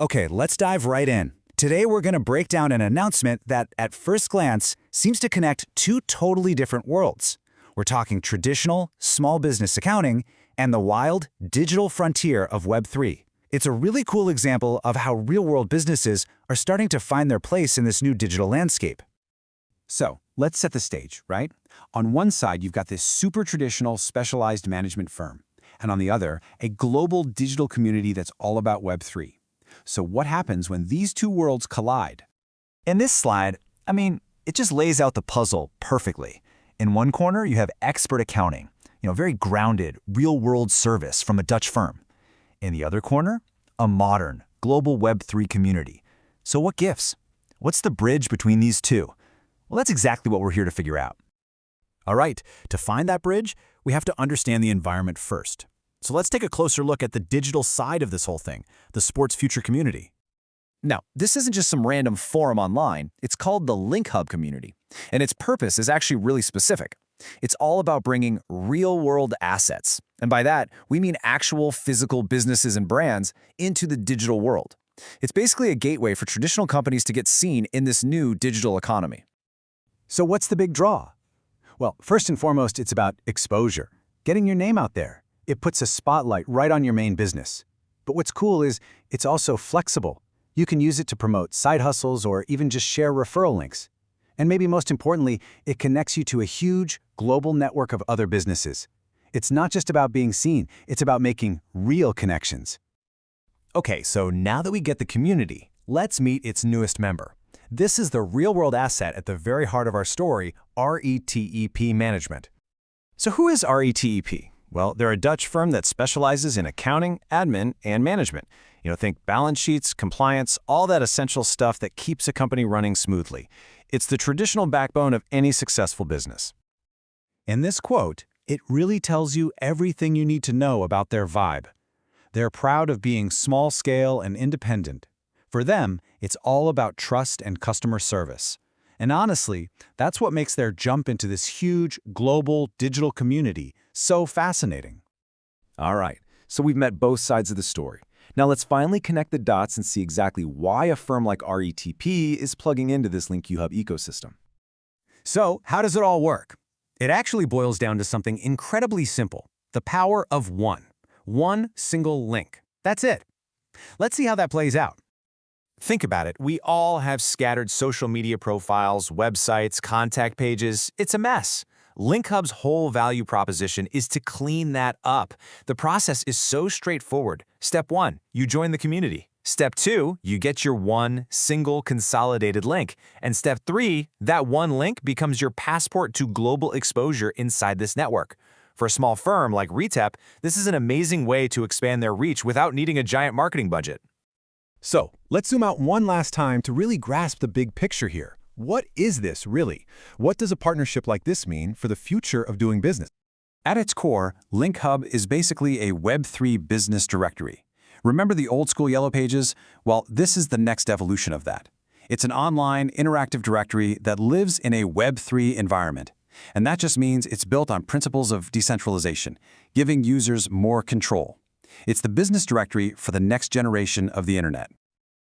Okay, let's dive right in. Today we're going to break down an announcement that, at first glance, seems to connect two totally different worlds. We're talking traditional, small business accounting and the wild, digital frontier of Web3. It's a really cool example of how real-world businesses are starting to find their place in this new digital landscape. So, let's set the stage, right? On one side, you've got this super traditional, specialized management firm, and on the other, a global digital community that's all about Web3. So what happens when these two worlds collide? In this slide, it just lays out the puzzle perfectly. In one corner, you have expert accounting, very grounded, real-world service from a Dutch firm. In the other corner, a modern, global Web3 community. So what gives? What's the bridge between these two? Well, that's exactly what we're here to figure out. All right, to find that bridge, we have to understand the environment first. So let's take a closer look at the digital side of this whole thing, the SportsFuture community. Now, this isn't just some random forum online. It's called the LinkHub community, and its purpose is actually really specific. It's all about bringing real-world assets, and by that, we mean actual physical businesses and brands into the digital world. It's basically a gateway for traditional companies to get seen in this new digital economy. So what's the big draw? Well, first and foremost, it's about exposure, getting your name out there. It puts a spotlight right on your main business. But what's cool is it's also flexible. You can use it to promote side hustles or even just share referral links. And maybe most importantly, it connects you to a huge global network of other businesses. It's not just about being seen, it's about making real connections. Okay, so now that we get the community, let's meet its newest member. This is the real-world asset at the very heart of our story, RETEP Management. So who is RETEP? Well, they're a Dutch firm that specializes in accounting, admin, and management. Think balance sheets, compliance, all that essential stuff that keeps a company running smoothly. It's the traditional backbone of any successful business. In this quote, it really tells you everything you need to know about their vibe. They're proud of being small-scale and independent. For them, it's all about trust and customer service. And honestly, that's what makes their jump into this huge, global, digital community so fascinating. All right, so we've met both sides of the story. Now let's finally connect the dots and see exactly why a firm like RETP is plugging into this LinkHub ecosystem. So, how does it all work? It actually boils down to something incredibly simple: the power of one. One single link. That's it. Let's see how that plays out. Think about it. We all have scattered social media profiles, websites, contact pages. It's a mess. LinkHub's whole value proposition is to clean that up. The process is so straightforward. Step 1, you join the community. Step 2, you get your one single consolidated link. And step 3, that one link becomes your passport to global exposure inside this network. For a small firm like RETEP, this is an amazing way to expand their reach without needing a giant marketing budget. So, let's zoom out one last time to really grasp the big picture here. What is this, really? What does a partnership like this mean for the future of doing business? At its core, LinkHub is basically a Web3 business directory. Remember the old-school Yellow Pages? Well, this is the next evolution of that. It's an online, interactive directory that lives in a Web3 environment. And that just means it's built on principles of decentralization, giving users more control. It's the business directory for the next generation of the internet.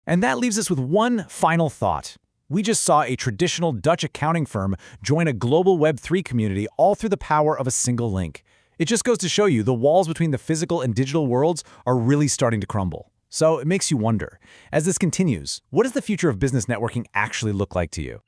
And that leaves us with one final thought. We just saw a traditional Dutch accounting firm join a global Web3 community all through the power of a single link. It just goes to show you the walls between the physical and digital worlds are really starting to crumble. So it makes you wonder, as this continues, what does the future of business networking actually look like to you?